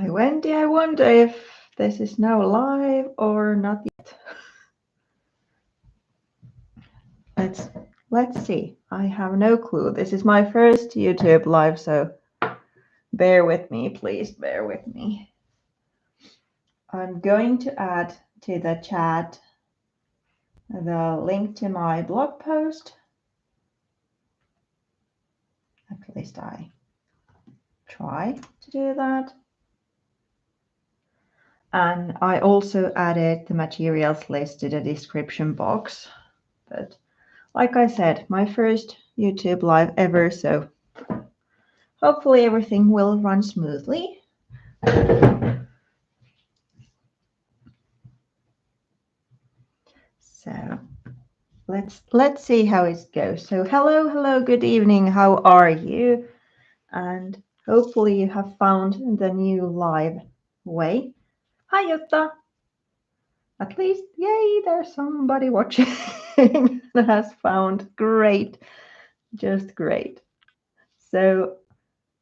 Wendy, I wonder if this is now live or not yet. Let's see. I have no clue. This is my first YouTube live, so bear with me, please bear with me. I'm going to add to the chat the link to my blog post. At least I try to do that. And I also added the materials list to the description box. But like I said, my first YouTube live ever, so hopefully everything will run smoothly. So let's see how it goes. So hello, good evening. How are you? And hopefully you have found the new live way. Hi Jutta. At least, yay, there's somebody watching that has found. Great, just great. So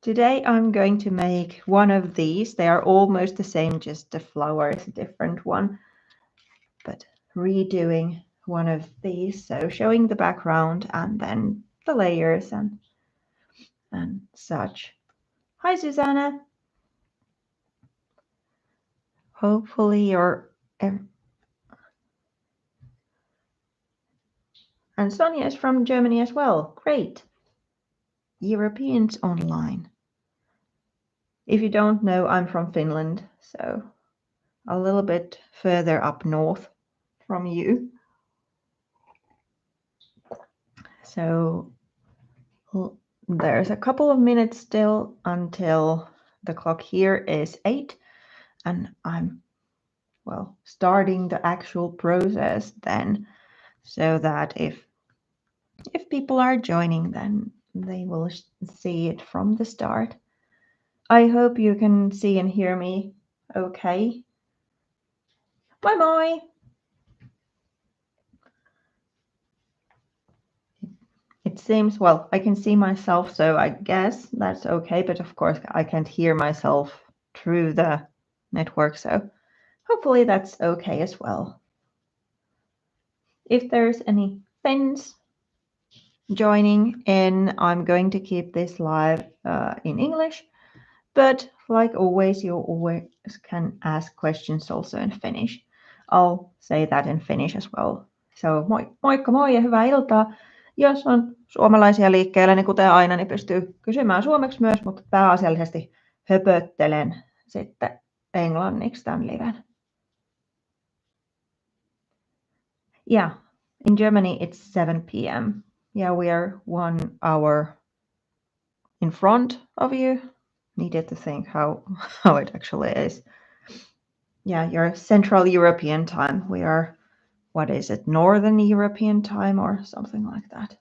today I'm going to make one of these. They are almost the same, just the flower is a different one. But redoing one of these, so showing the background and then the layers and such. Hi Susanna. Hopefully you're... And Sonia is from Germany as well. Great. Europeans online. If you don't know, I'm from Finland, so a little bit further up north from you. So there's a couple of minutes still until the clock here is 8, and I'm, well, starting the actual process then, so that if people are joining, then they will see it from the start. I hope you can see and hear me okay. Moi moi! It seems, well, I can see myself, so I guess that's okay, but of course I can't hear myself through the network, so hopefully that's okay as well. If there's any Finns joining in, I'm going to keep this live in English, but like always, you always can ask questions also in Finnish. I'll say that in Finnish as well. So moikka moi ja hyvää iltaa. Jos on suomalaisia liikkeellä, niin kuten aina, niin pystyy kysymään suomeksi myös, mutta pääasiallisesti höpöttelen sitten englanniksi tämän liven. Yeah, in Germany it's 7 p.m. Yeah, we are 1 hour in front of you. Needed to think how it actually is. Yeah, you're Central European time. We are, what is it, Northern European time or something like that.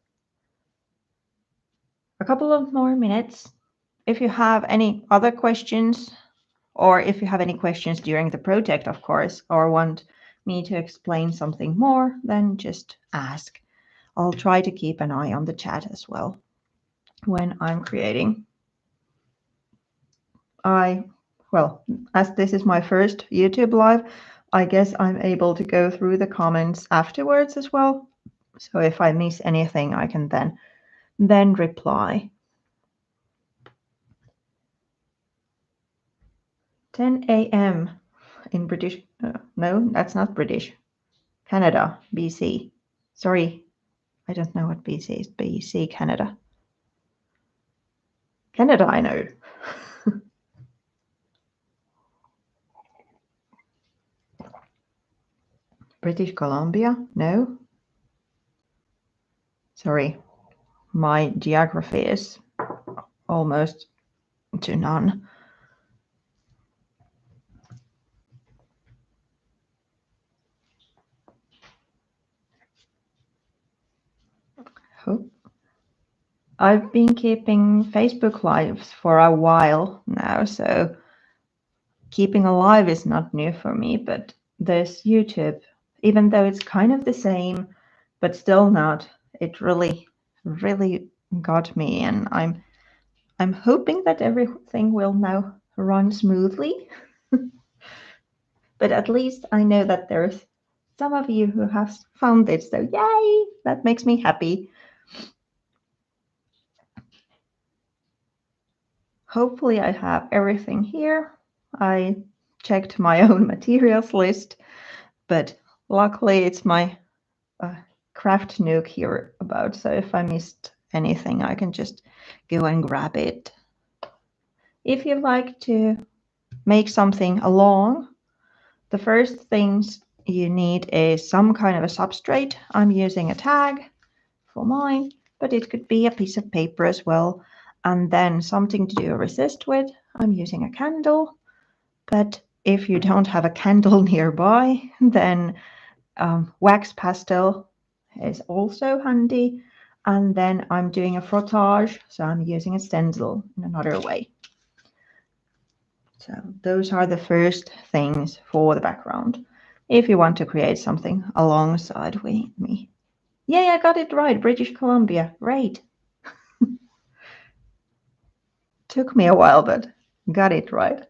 A couple of more minutes. If you have any other questions, or if you have any questions during the project, of course, or want me to explain something more, then just ask. I'll try to keep an eye on the chat as well when I'm creating. Well, as this is my first YouTube live, I guess I'm able to go through the comments afterwards as well. So if I miss anything, I can then reply. 10 a.m. in British, no, that's not British. Canada, BC. Sorry, I don't know what BC is. BC, Canada. Canada, I know. British Columbia, no. Sorry, my geography is almost to none. I've been keeping Facebook lives for a while now, so keeping alive is not new for me, but this YouTube, even though it's kind of the same, but still not, it really got me, and I'm hoping that everything will now run smoothly. But at least I know that there's some of you who have found it, so yay! That makes me happy. Hopefully I have everything here. I checked my own materials list, but luckily it's my craft nook here about, so if I missed anything I can just go and grab it. If you like to make something along, the first things you need is some kind of a substrate. I'm using a tag for mine, but it could be a piece of paper as well. And then something to do a resist with. I'm using a candle, but if you don't have a candle nearby, then wax pastel is also handy. And then I'm doing a frottage, so I'm using a stencil in another way. So those are the first things for the background. If you want to create something alongside with me. Yay, I got it right, British Columbia, great. Took me a while, but got it right.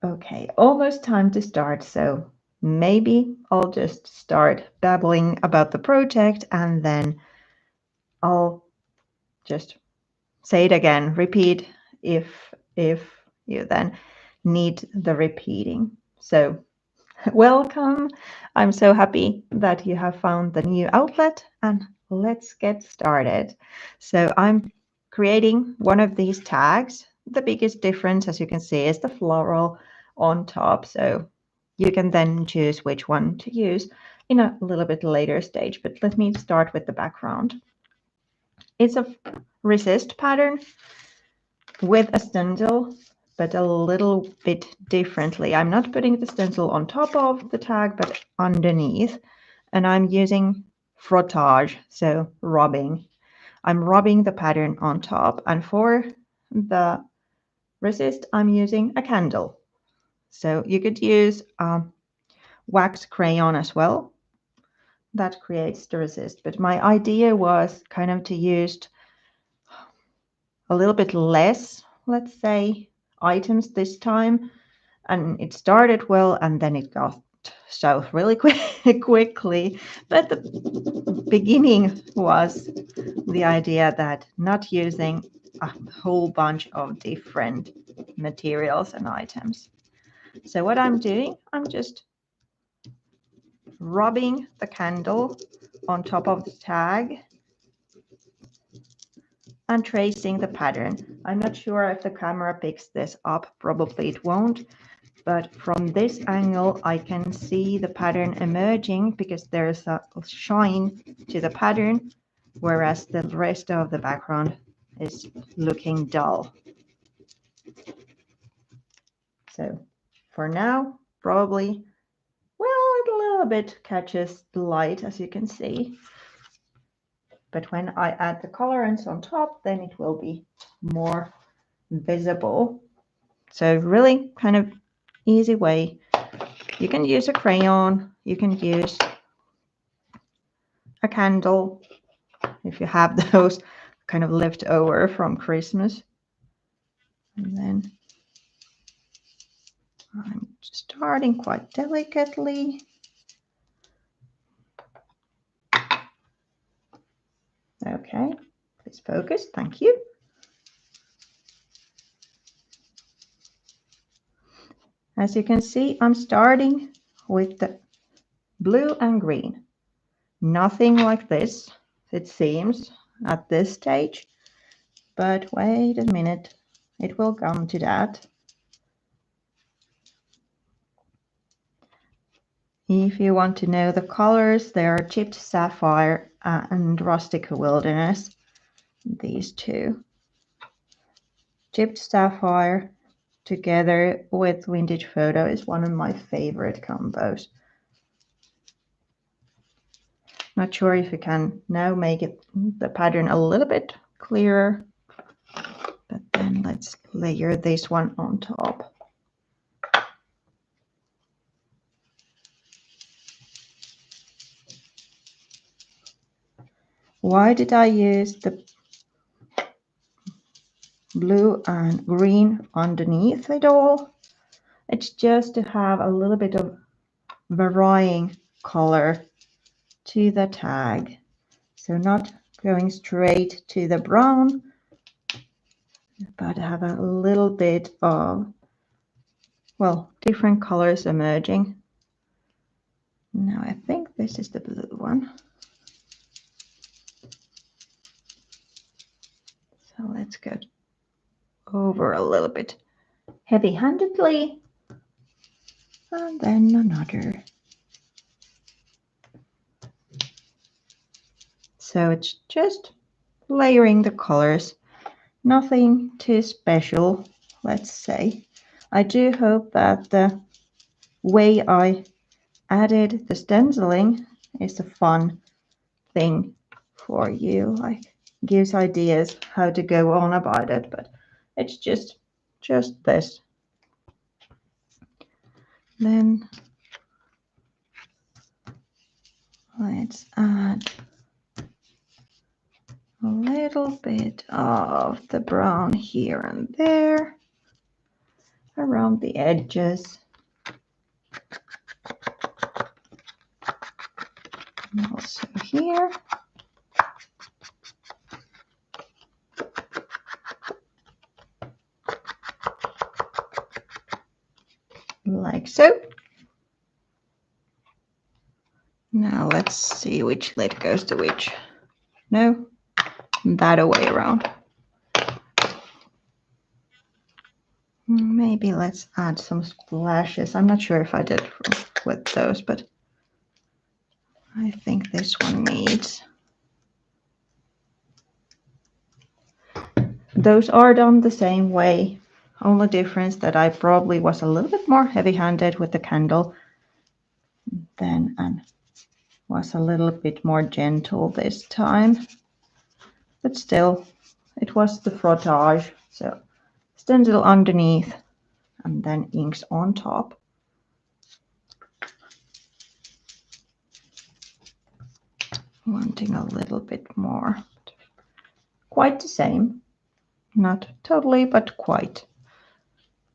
Okay, almost time to start, so maybe I'll just start babbling about the project and then I'll just say it again, repeat if you then need the repeating. So welcome. I'm so happy that you have found the new outlet and let's get started. So I'm creating one of these tags. The biggest difference, as you can see, is the floral on top. So you can then choose which one to use in a little bit later stage, but let me start with the background. It's a resist pattern with a stencil, but a little bit differently. I'm not putting the stencil on top of the tag, but underneath. And I'm using frottage, so rubbing. I'm rubbing the pattern on top. And for the resist, I'm using a candle. So you could use wax crayon as well. That creates the resist. But my idea was kind of to use a little bit less, let's say, items this time. And it started well, and then it got south really quickly. But the beginning was the idea that not using a whole bunch of different materials and items. So what I'm doing, I'm just rubbing the candle on top of the tag and tracing the pattern. I'm not sure if the camera picks this up, probably it won't, but from this angle I can see the pattern emerging because there's a shine to the pattern, whereas the rest of the background is looking dull. So for now, probably, well, a little bit catches the light, as you can see. But when I add the colorants on top, then it will be more visible. So really kind of easy way. You can use a crayon, you can use a candle if you have those kind of left over from Christmas. And then I'm starting quite delicately. Okay, please focus, thank you. As you can see, I'm starting with the blue and green. Nothing like this, it seems, at this stage. But wait a minute, it will come to that. If you want to know the colors, they are chipped sapphire and rustic wilderness. These two. Chipped sapphire together with vintage photo is one of my favorite combos. Not sure if you can now make it the pattern a little bit clearer, but then let's layer this one on top. Why did I use the blue and green underneath it all. It's just to have a little bit of varying color to the tag. So not going straight to the brown, but have a little bit of, well, different colors emerging. Now I think this is the blue one. So let's go over a little bit heavy-handedly. And then another. So it's just layering the colors. Nothing too special, let's say. I do hope that the way I added the stenciling is a fun thing for you, like gives ideas how to go on about it, but it's just this. Then let's add a little bit of the brown here and there around the edges. And also here. Like so. Now let's see which lid goes to which. No, that way around. Maybe let's add some splashes. I'm not sure if I did with those, but I think this one needs. Those are done the same way. Only difference that I probably was a little bit more heavy-handed with the candle then and was a little bit more gentle this time. But still, it was the frottage. So stencil underneath and then inks on top. Wanting a little bit more. Quite the same. Not totally, but quite.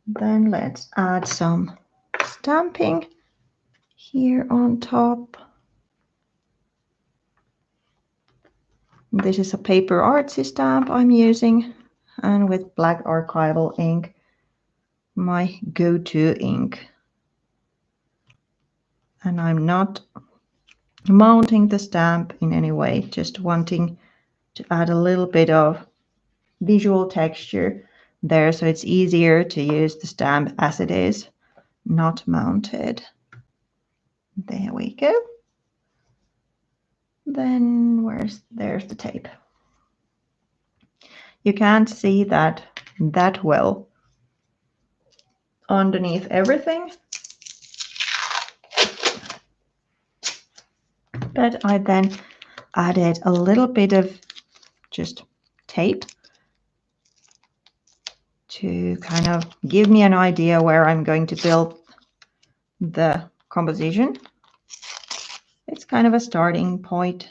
Then let's add some stamping here on top. This is a PaperArtsy stamp I'm using, and with black Archival ink, my go-to ink. And I'm not mounting the stamp in any way, just wanting to add a little bit of visual texture there so it's easier to use the stamp as it is, not mounted. There we go. Then there's the tape. You can't see that well underneath everything, but I then added a little bit of just tape to kind of give me an idea where I'm going to build the composition. It's kind of a starting point,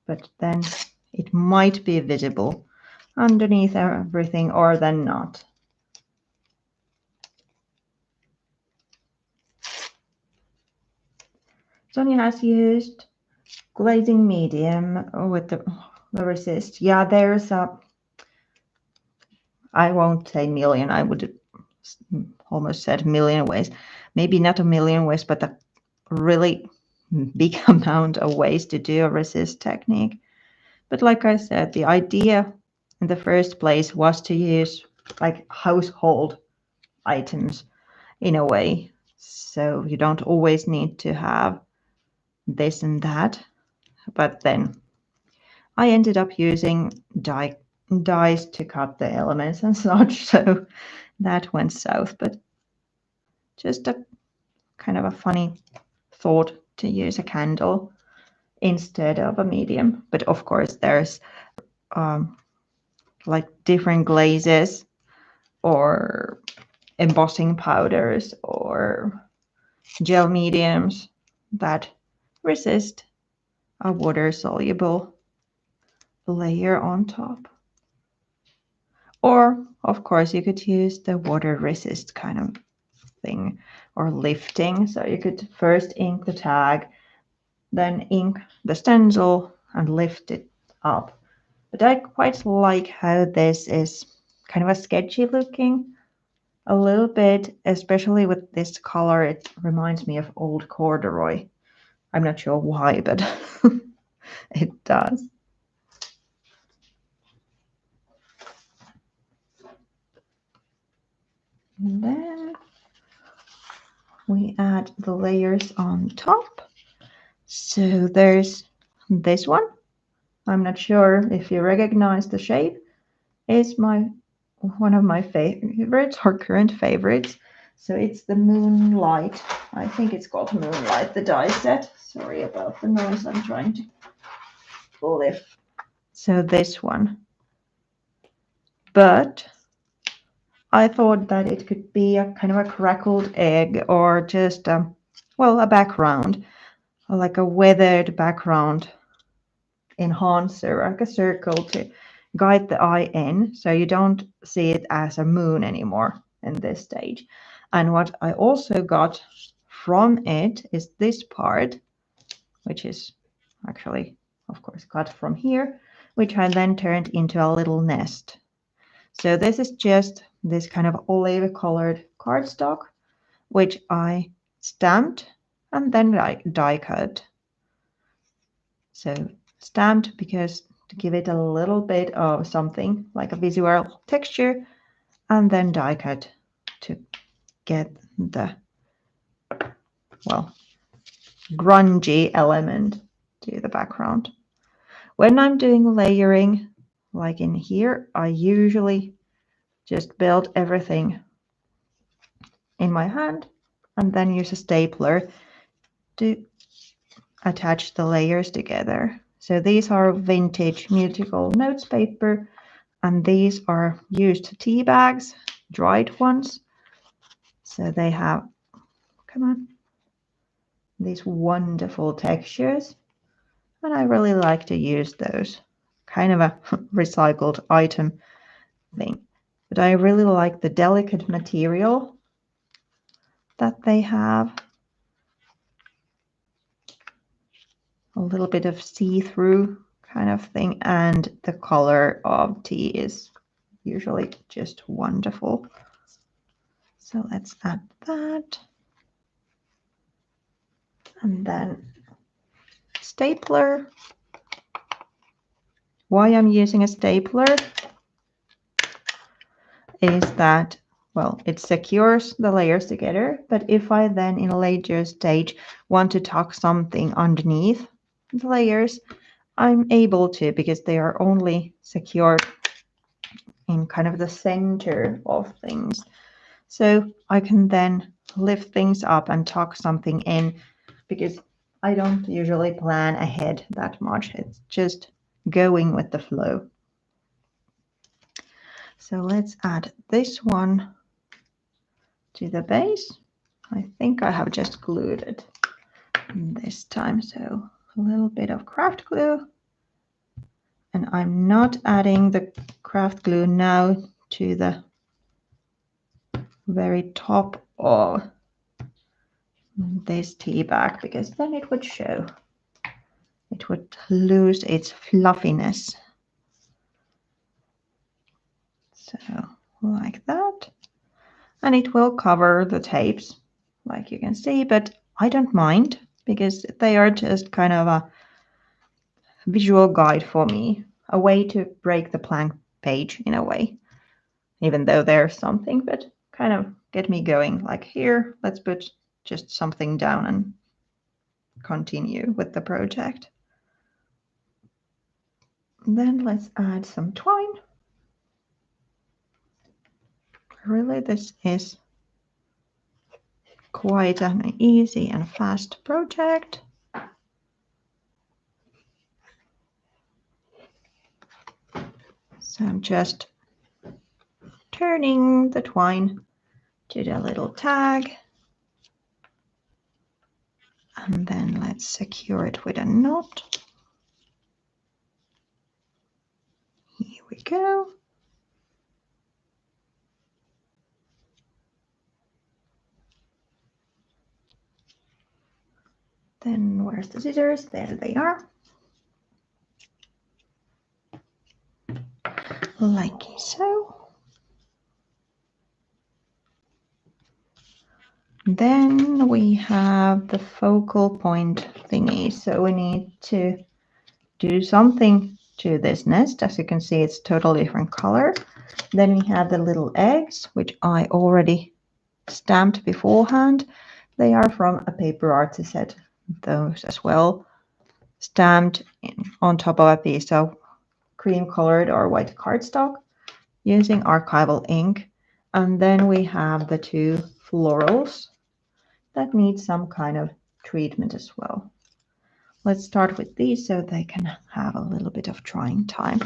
but then it might be visible underneath everything or then not. Sonia has used glazing medium with the resist. Yeah, there's a, I won't say million, I would almost said million ways. Maybe not a million ways, but a really big amount of ways to do a resist technique. But like I said, the idea in the first place was to use like household items in a way. So you don't always need to have this and that. But then I ended up using dies to cut the elements and such. So that went south. But just a kind of a funny thought to use a candle instead of a medium. But of course, there's like different glazes or embossing powders or gel mediums that resist a water soluble layer on top. Or, of course, you could use the water resist kind of thing, or lifting. So you could first ink the tag, then ink the stencil and lift it up. But I quite like how this is kind of a sketchy looking, a little bit, especially with this color. It reminds me of old corduroy. I'm not sure why, but it does. And then we add the layers on top. So there's this one. I'm not sure if you recognize the shape. It's one of my favorites, or current favorites. So it's the Moonlight. I think it's called Moonlight, the die set. Sorry about the noise. I'm trying to lift. So this one. But I thought that it could be a kind of a crackled egg, or just a background, like a weathered background enhancer, like a circle to guide the eye in, so you don't see it as a moon anymore in this stage. And what I also got from it is this part, which is actually, of course, cut from here, which I then turned into a little nest. So this is just this kind of olive colored cardstock, which I stamped and then die cut. So stamped because to give it a little bit of something like a visual texture, and then die cut to get the, grungy element to the background. When I'm doing layering, like in here, I usually just build everything in my hand and then use a stapler to attach the layers together. So these are vintage musical notes paper, and these are used tea bags, dried ones. So they have, these wonderful textures, and I really like to use those. Kind of a recycled item thing. But I really like the delicate material that they have. A little bit of see-through kind of thing, and the color of tea is usually just wonderful. So let's add that. And then stapler. Why I'm using a stapler is that, it secures the layers together, but if I then in a later stage want to tuck something underneath the layers, I'm able to, because they are only secured in kind of the center of things. So I can then lift things up and tuck something in, because I don't usually plan ahead that much. It's just going with the flow. So let's add this one to the base. I think I have just glued it this time. So a little bit of craft glue. And I'm not adding the craft glue now to the very top of this tea bag, because then it would show. It would lose its fluffiness. So like that. And it will cover the tapes, like you can see, but I don't mind, because they are just kind of a visual guide for me, a way to break the blank page in a way, even though there's something, but kind of get me going. Like here, let's put just something down and continue with the project. Then let's add some twine. Really, this is quite an easy and fast project. So I'm just turning the twine to the little tag. And then let's secure it with a knot. Here we go. Then where's the scissors? There they are. Like so. Then we have the focal point thingy. So we need to do something to this nest. As you can see, it's totally different color. Then we have the little eggs, which I already stamped beforehand. They are from a PaperArtsy set, those as well, stamped on top of a piece of cream colored or white cardstock using Archival ink. And then we have the two florals that need some kind of treatment as well. Let's start with these so they can have a little bit of drying time.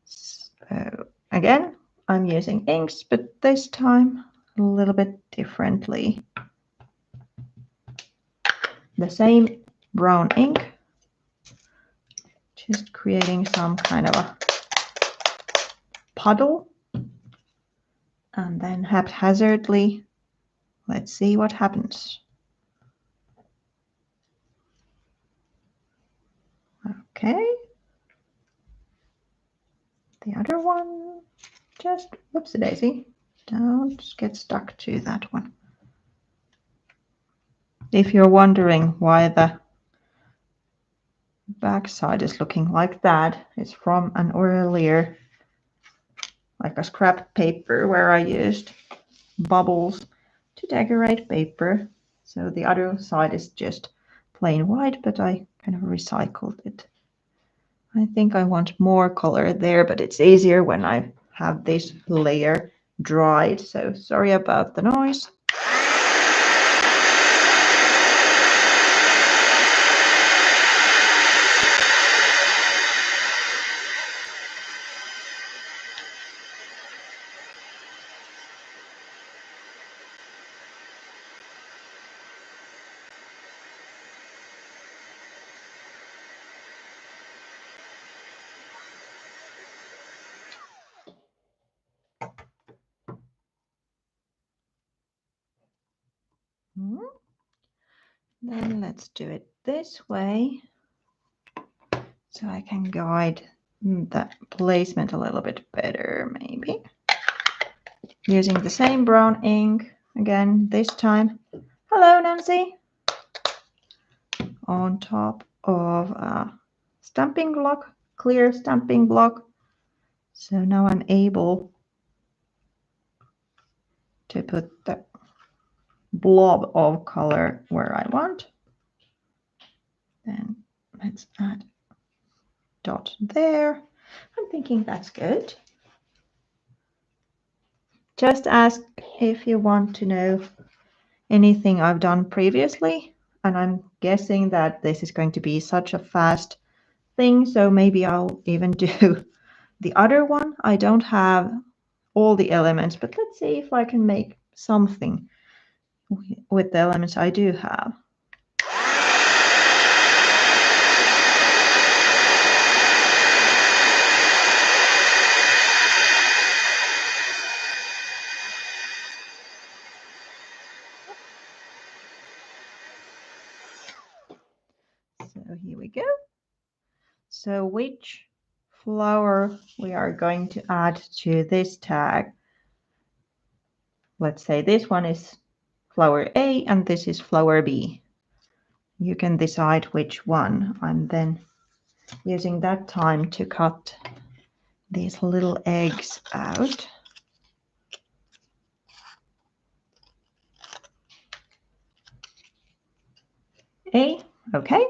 So again, I'm using inks, but this time a little bit differently. The same brown ink, just creating some kind of a puddle, and then haphazardly, let's see what happens. Okay. The other one, just whoopsie daisy, don't get stuck to that one. If you're wondering why the backside is looking like that, it's from an earlier, like a scrap paper where I used bubbles to decorate paper. So the other side is just plain white, but I kind of recycled it. I think I want more color there, but it's easier when I have this layer dried. So sorry about the noise. Then let's do it this way so I can guide the placement a little bit better, maybe. Using the same brown ink again this time. Hello, Nancy. On top of a stamping block, clear stamping block. So now I'm able to put the blob of color where I want. Then let's add a dot there. I'm thinking that's good. Just ask if you want to know anything I've done previously, and I'm guessing that this is going to be such a fast thing, so maybe I'll even do the other one. I don't have all the elements, but let's see if I can make something with the elements I do have. So here we go. So which flower we are going to add to this tag? Let's say this one is flower A and this is flower B. You can decide which one. I'm then using that time to cut these little eggs out. A, okay.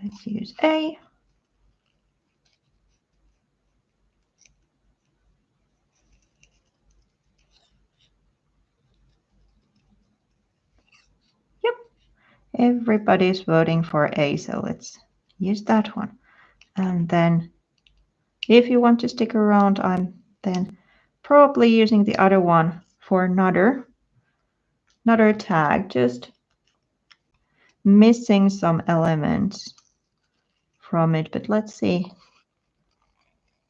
Let's use A. Yep, everybody's voting for A, so let's use that one. And then if you want to stick around, I'm then probably using the other one for another tag, just missing some elements from it. But let's see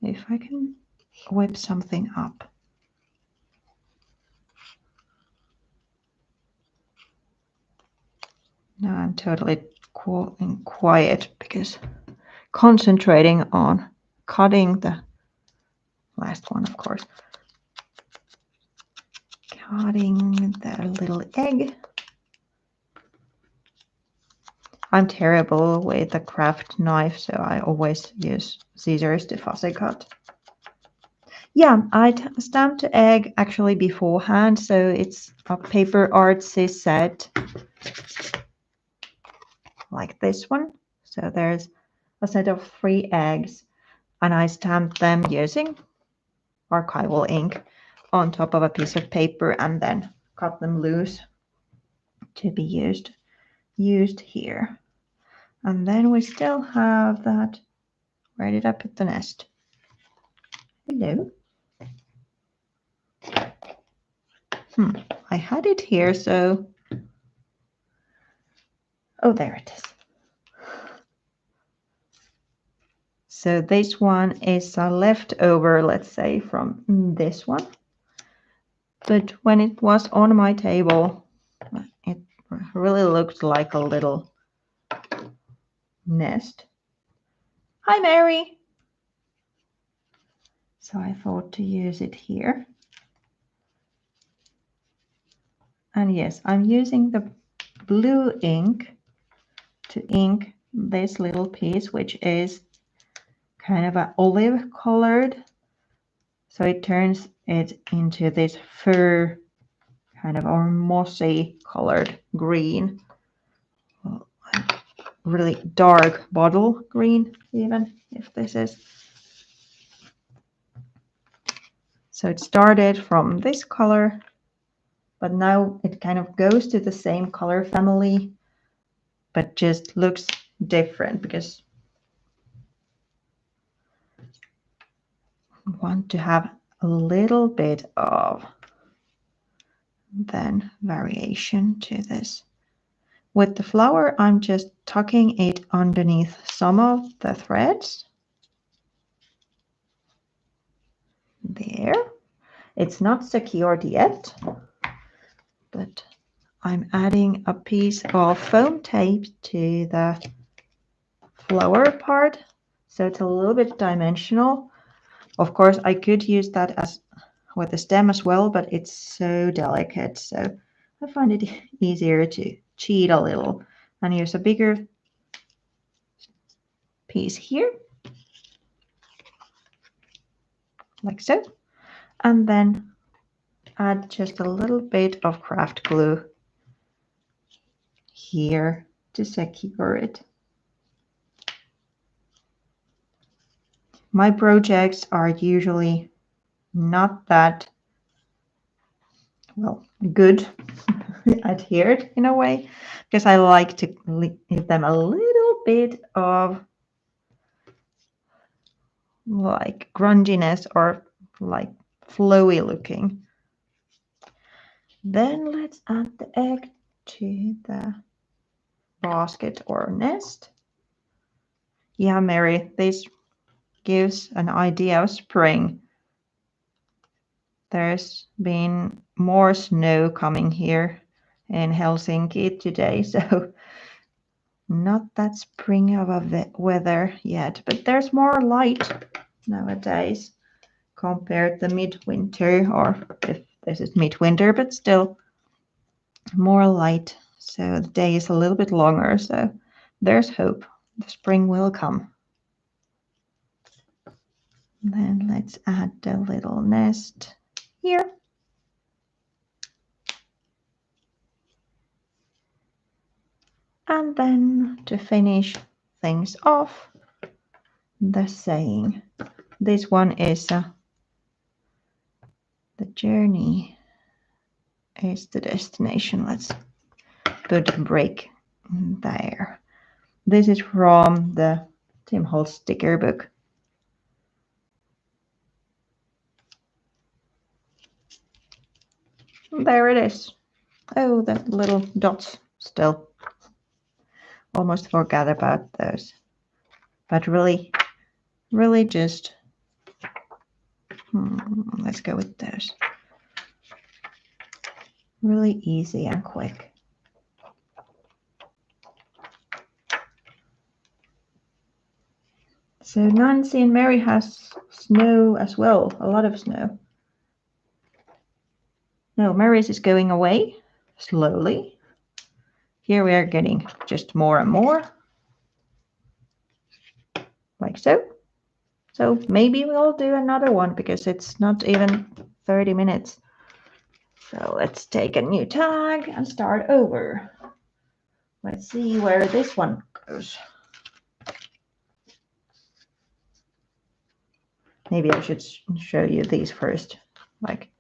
if I can whip something up. Now I'm totally quiet because concentrating on cutting the last one, of course. Cutting the little egg. I'm terrible with a craft knife, so I always use scissors to fussy cut. Yeah, I stamped the egg actually beforehand, so it's a PaperArtsy set like this one. So there's a set of 3 eggs, and I stamped them using Archival ink on top of a piece of paper and then cut them loose to be used here. And then we still have that. Where did I put the nest? Hello. I had it here, so... Oh, there it is. So this one is a leftover, let's say, from this one. But when it was on my table, it really looked like a little nest. Hi, Mary. So I thought to use it here. And yes, I'm using the blue ink to ink this little piece, which is kind of an olive colored. So it turns it into this fur kind of or mossy colored green. Really dark bottle green, even if this is. So it started from this color, but now it kind of goes to the same color family, but just looks different because I want to have a little bit of then variation to this. With the flower, I'm just tucking it underneath some of the threads. There. It's not secured yet, but I'm adding a piece of foam tape to the flower part, so it's a little bit dimensional. Of course, I could use that as with the stem as well, but it's so delicate, so I find it easier to cheat a little and use a bigger piece here, like so, and then add just a little bit of craft glue here to secure it. My projects are usually not that well good adhered in a way, because I like to give them a little bit of like grunginess or like flowy looking. Then let's add the egg to the basket or nest. Yeah, Mary, this gives an idea of spring. There's been more snow coming here in Helsinki today, so not that spring of a weather yet, but there's more light nowadays compared to midwinter, or if this is midwinter, but still more light. So the day is a little bit longer, so there's hope. The spring will come. Then let's add the little nest here. And then to finish things off, the saying. This one is the journey is the destination. Let's put a break there. This is from the Tim Holtz sticker book. There it is. Oh, the little dots still. Almost forgot about those. But really just, let's go with those. Really easy and quick. So Nancy and Mary has snow as well, a lot of snow. No, Mary's is going away slowly. Here we are getting just more and more, like so. So maybe we'll do another one because it's not even 30 minutes. So let's take a new tag and start over. Let's see where this one goes. Maybe I should show you these first, like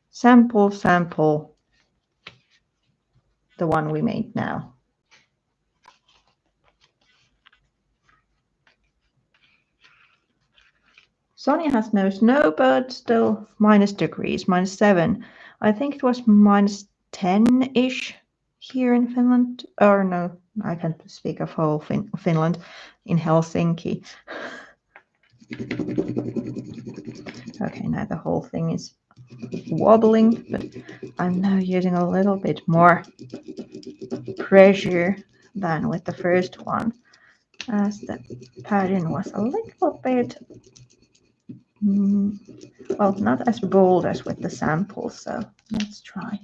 sample, the one we made now. Sonia has no snow, but still -degrees, -7. I think it was -10-ish here in Finland. Or no, I can't speak of whole Finland, in Helsinki. Okay, now the whole thing is wobbling, but I'm now using a little bit more pressure than with the first one, as the pattern was a little bit, well, not as bold as with the samples, so let's try.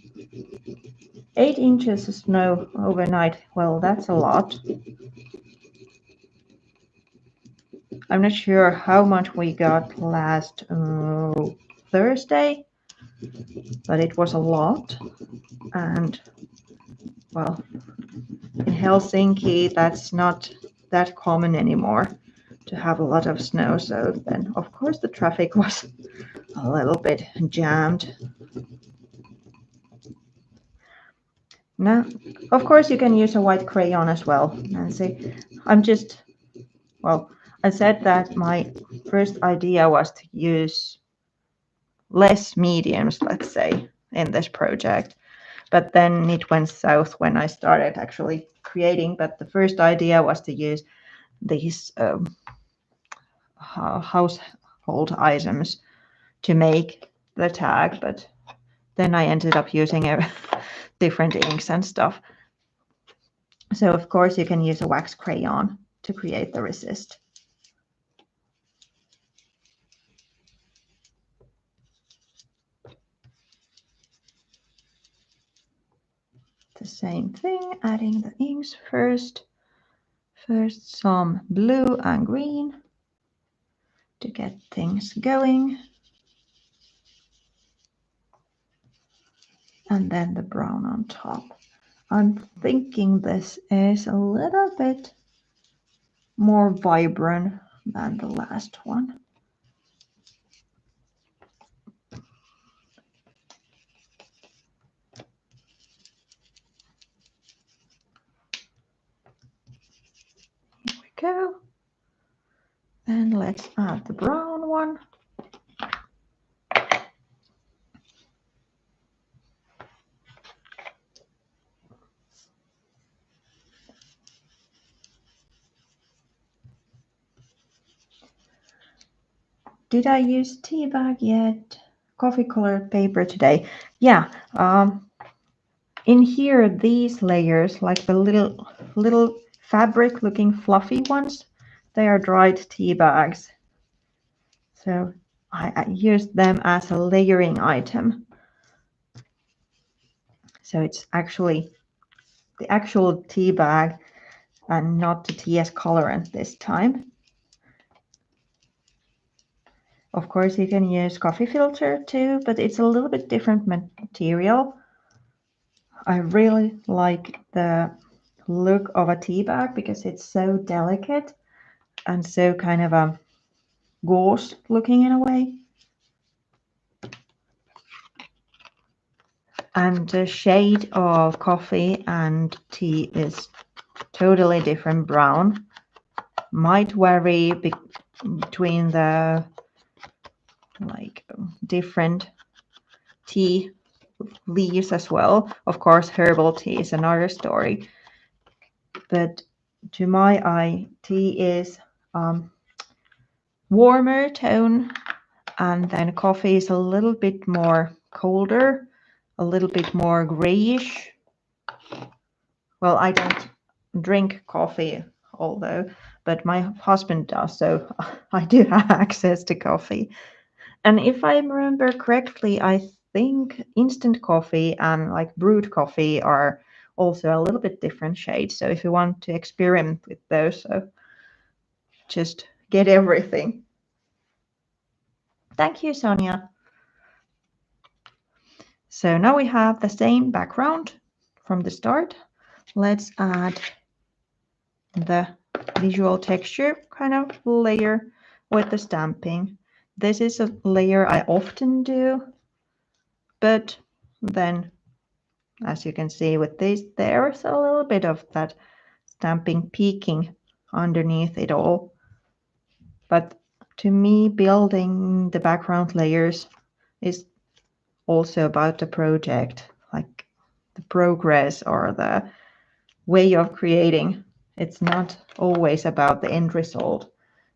8 inches of snow overnight, well, that's a lot. I'm not sure how much we got last Thursday, but it was a lot. And well, in Helsinki, that's not that common anymore to have a lot of snow. So then, of course, the traffic was a little bit jammed. Now, of course, you can use a white crayon as well, Nancy. I said that my first idea was to use less mediums, let's say, in this project. But then it went south when I started actually creating. But the first idea was to use these household items to make the tag. But then I ended up using different inks and stuff. So of course you can use a wax crayon to create the resist. The same thing, adding the inks first. First some blue and green to get things going. And then the brown on top. I'm thinking this is a little bit more vibrant than the last one. Here we go. And let's add the brown one. Did I use tea bag yet? Coffee colored paper today. Yeah. In here, these layers, like the little fabric looking fluffy ones, they are dried tea bags. So I used them as a layering item. So it's actually the actual tea bag and not the tea as colorant this time. Of course, you can use coffee filter too, but it's a little bit different material. I really like the look of a tea bag because it's so delicate and so kind of a gauze looking in a way. And the shade of coffee and tea is totally different brown. Might vary between the different tea leaves as well. Of course, herbal tea is another story. But to my eye, tea is warmer tone, and then coffee is a little bit more colder, a little bit more grayish. Well, I don't drink coffee but my husband does, so I do have access to coffee. And if I remember correctly, I think instant coffee and like brewed coffee are also a little bit different shades. So if you want to experiment with those, so just get everything. Thank you, Sonia. So now we have the same background from the start. Let's add the visual texture kind of layer with the stamping. This is a layer I often do, but then as you can see with this, there's a little bit of that stamping peeking underneath it all. But to me, building the background layers is also about the project, like the progress or the way of creating. It's not always about the end result.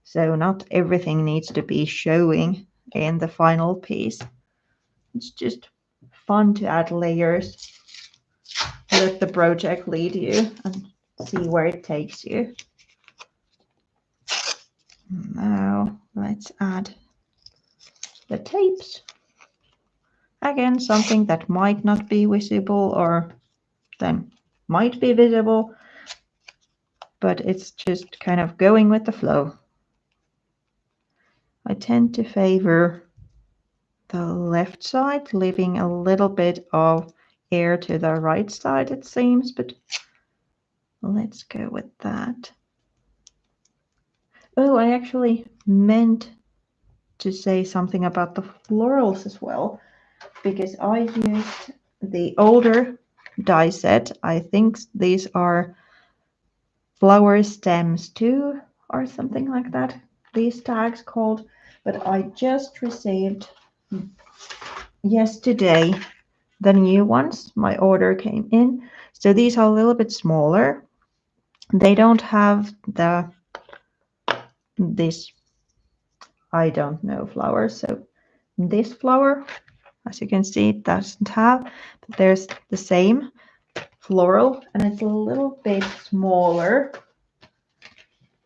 So not everything needs to be showing in the final piece. It's just fun to add layers. Let the project lead you and see where it takes you. Now let's add the tapes. Again, something that might not be visible or then might be visible, but it's just kind of going with the flow. I tend to favor the left side, leaving a little bit of air to the right side, it seems, but let's go with that. Oh, I actually meant to say something about the florals as well, because I used the older die set. I think these are flower stems 2 or something like that, these tags called, but I just received yesterday the new ones. My order came in, so these are a little bit smaller. They don't have this, I don't know, flower. So this flower, as you can see, it doesn't have, but there's the same floral, and it's a little bit smaller.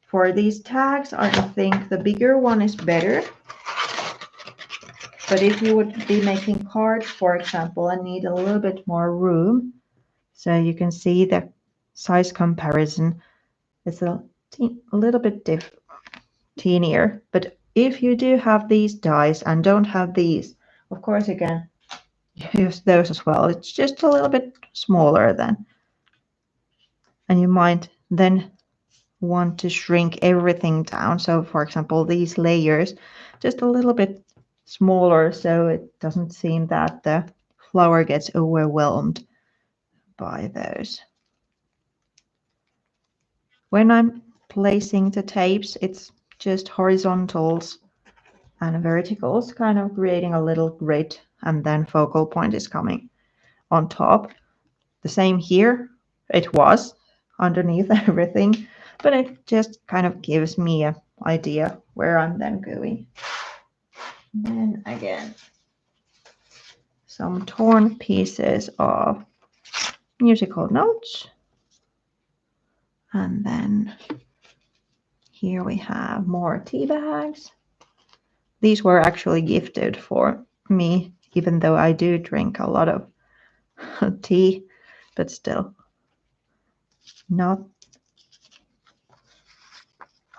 For these tags, I think the bigger one is better. But if you would be making cards, for example, and need a little bit more room, so you can see the size comparison, it's a little bit teenier. But if you do have these dies and don't have these, of course you can use those as well. It's just a little bit smaller then. And you might then want to shrink everything down. So for example, these layers, just a little bit smaller so it doesn't seem that the flower gets overwhelmed by those. When I'm placing the tapes, it's just horizontals and verticals, kind of creating a little grid, and then focal point is coming on top. The same here, it was underneath everything, but it just kind of gives me an idea where I'm then going. And then again, some torn pieces of musical notes. And then here we have more tea bags. These were actually gifted for me, even though I do drink a lot of tea, but still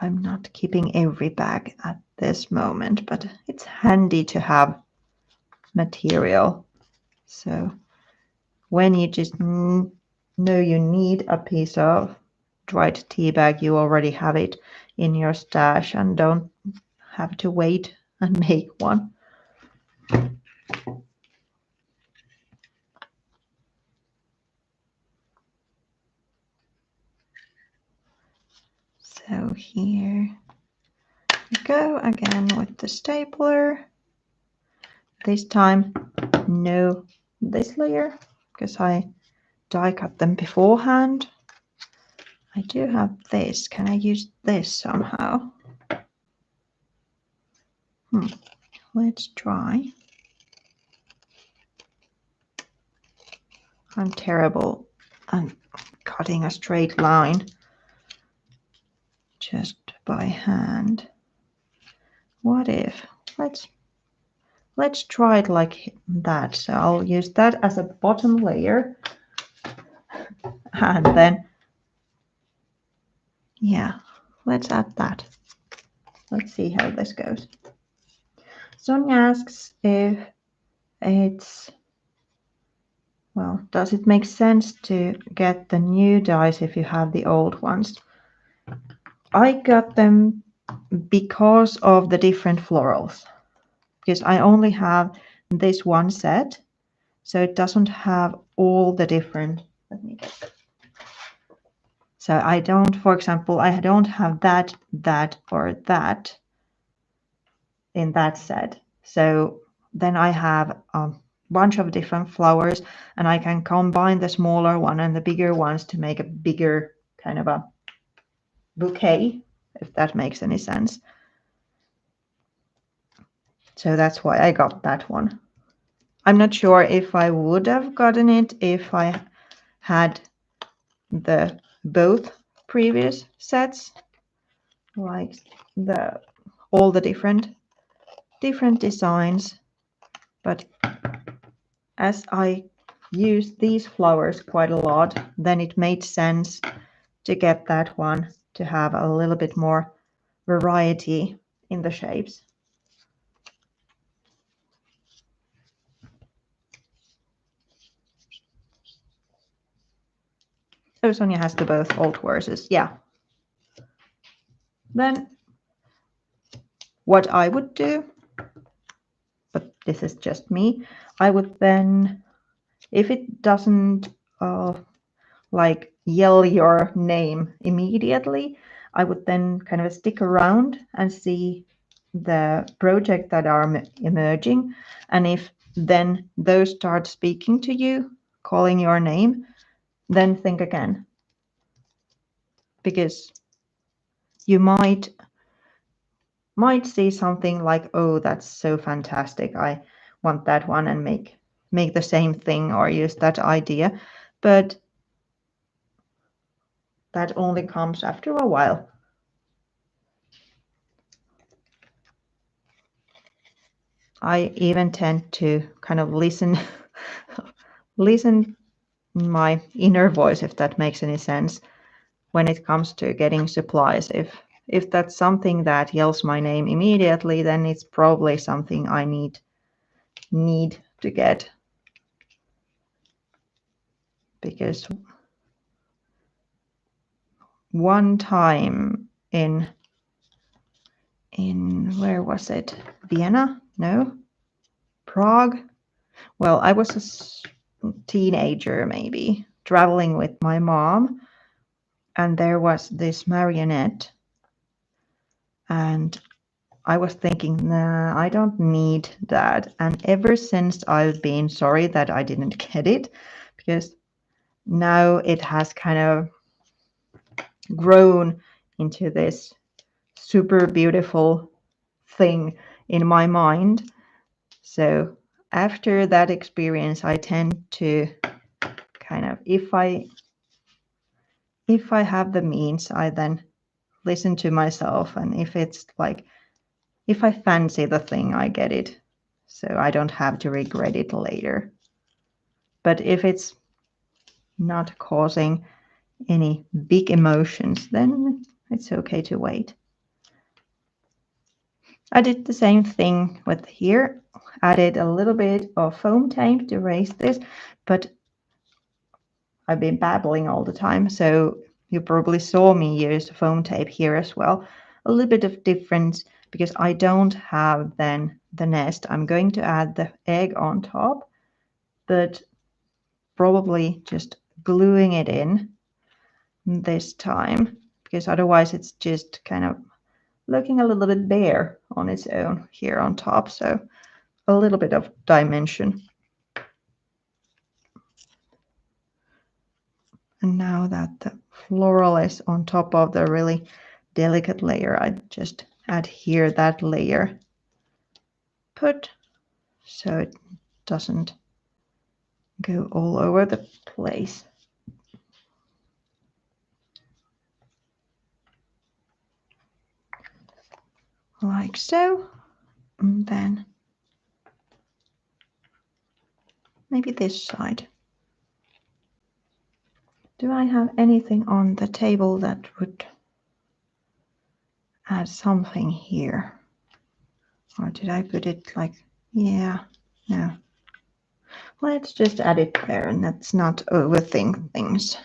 I'm not keeping every bag at this moment, but it's handy to have material. So when you just know you need a piece of dried tea bag, you already have it in your stash and don't have to wait and make one. So here we go again with the stapler. This time, no this layer, because I die cut them beforehand. I do have this. Can I use this somehow? Let's try. I'm terrible at cutting a straight line. just by hand. What if, let's try it like that. So I'll use that as a bottom layer. And then, yeah, let's add that. Let's see how this goes. Sonia asks if it's, well, does it make sense to get the new dies if you have the old ones? I got them because of the different florals. Because I only have this one set, so it doesn't have all the different, let me get. So I don't, for example, I don't have that, or that in that set. So then I have a bunch of different flowers, and I can combine the smaller one and the bigger ones to make a bigger kind of a bouquet, if that makes any sense. So that's why I got that one. I'm not sure if I would have gotten it if I had the both previous sets, like all the different designs, but as I use these flowers quite a lot, then it made sense to get that one to have a little bit more variety in the shapes. Oh, Sonia has the both old verses, yeah. Then what I would do, but this is just me, I would then, if it doesn't like yell your name immediately, I would then kind of stick around and see the project that are emerging, and if then those start speaking to you, calling your name, then think again, because you might see something like, oh, that's so fantastic, I want that one, and make the same thing or use that idea, but that only comes after a while. I even tend to kind of listen my inner voice, if that makes any sense, when it comes to getting supplies. If that's something that yells my name immediately, then it's probably something I need to get. Because one time in where was it? Vienna? No. Prague? Well, I was a teenager, maybe, traveling with my mom, and there was this marionette, and I was thinking, nah, I don't need that. And ever since, I've been sorry that I didn't get it, because now it has kind of grown into this super beautiful thing in my mind. So after that experience, I tend to kind of, if I have the means, I then listen to myself, and if it's like, if I fancy the thing, I get it, so I don't have to regret it later. But if it's not causing any big emotions, then it's okay to wait. I did the same thing with here, added a little bit of foam tape to raise this, but I've been babbling all the time, so you probably saw me use foam tape here as well. A little bit of difference, because I don't have then the nest. I'm going to add the egg on top, but probably just gluing it in this time, because otherwise it's just kind of looking a little bit bare on its own here on top. So a little bit of dimension. And now that the floral is on top of the really delicate layer, I just adhere that layer so it doesn't go all over the place. like so. And then maybe this side. Do I have anything on the table that would add something here? Or did I put it like, yeah, no. Let's just add it there and let's not overthink things.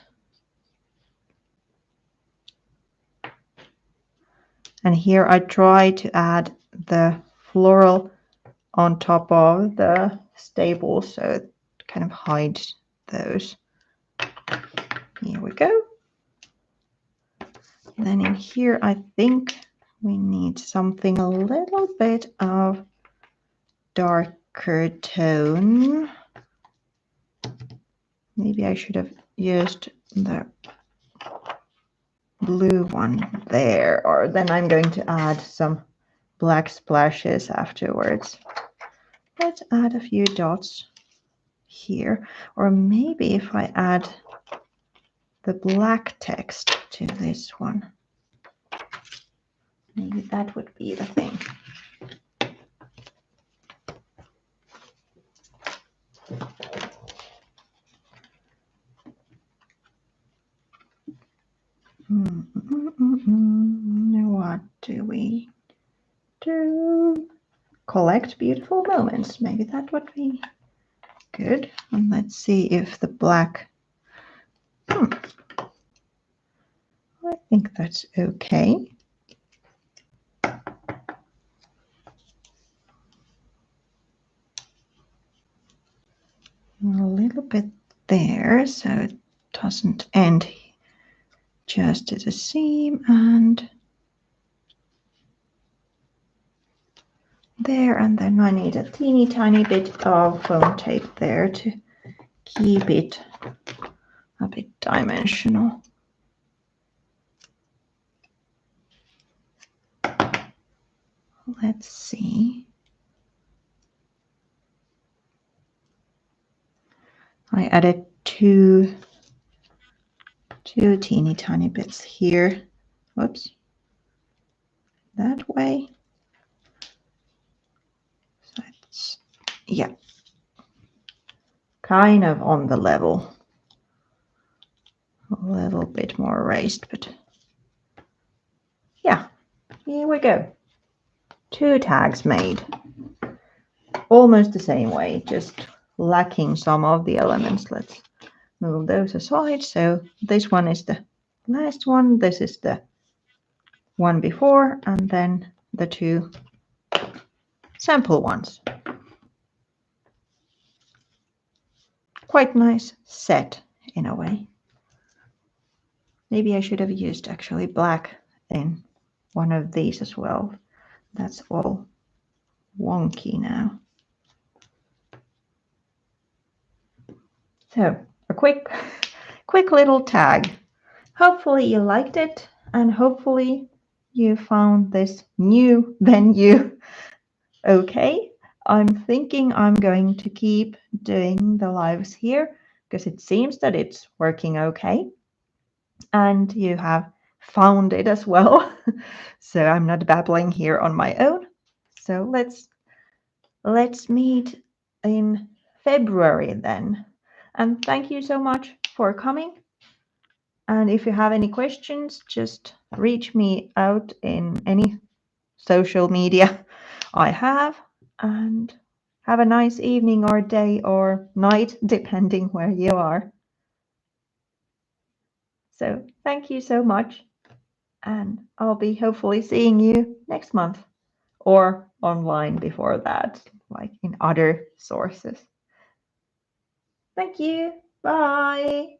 And here I try to add the floral on top of the staples, so it kind of hides those. Here we go. Then in here, I think we need something a little bit of darker tone. Maybe I should have used the blue one there, or then I'm going to add some black splashes afterwards. Let's add a few dots here, or maybe if I add the black text to this one, maybe that would be the thing. What do we do? Collect beautiful moments. Maybe that would be good. And let's see if the black. I think that's okay. A little bit there, so it doesn't end just at the seam, and there, and then I need a teeny tiny bit of foam tape there to keep it a bit dimensional. Let's see. I added two teeny tiny bits here. Whoops. That way. So it's, yeah, kind of on the level. A little bit more raised, but yeah, here we go. 2 tags made. Almost the same way, just lacking some of the elements. Let's move those aside. So this one is the last one, this is the one before, and then the 2 sample ones. Quite nice set in a way. Maybe I should have used actually black in one of these as well. That's all wonky now. So a quick little tag. Hopefully you liked it, and hopefully you found this new venue okay. I'm thinking I'm going to keep doing the lives here because it seems that it's working okay, and you have found it as well. So I'm not babbling here on my own. So let's meet in February then. And thank you so much for coming. And if you have any questions, just reach me out in any social media I have. And have a nice evening or day or night, depending where you are. So thank you so much. And I'll be hopefully seeing you next month or online before that, like in other sources. Thank you. Bye.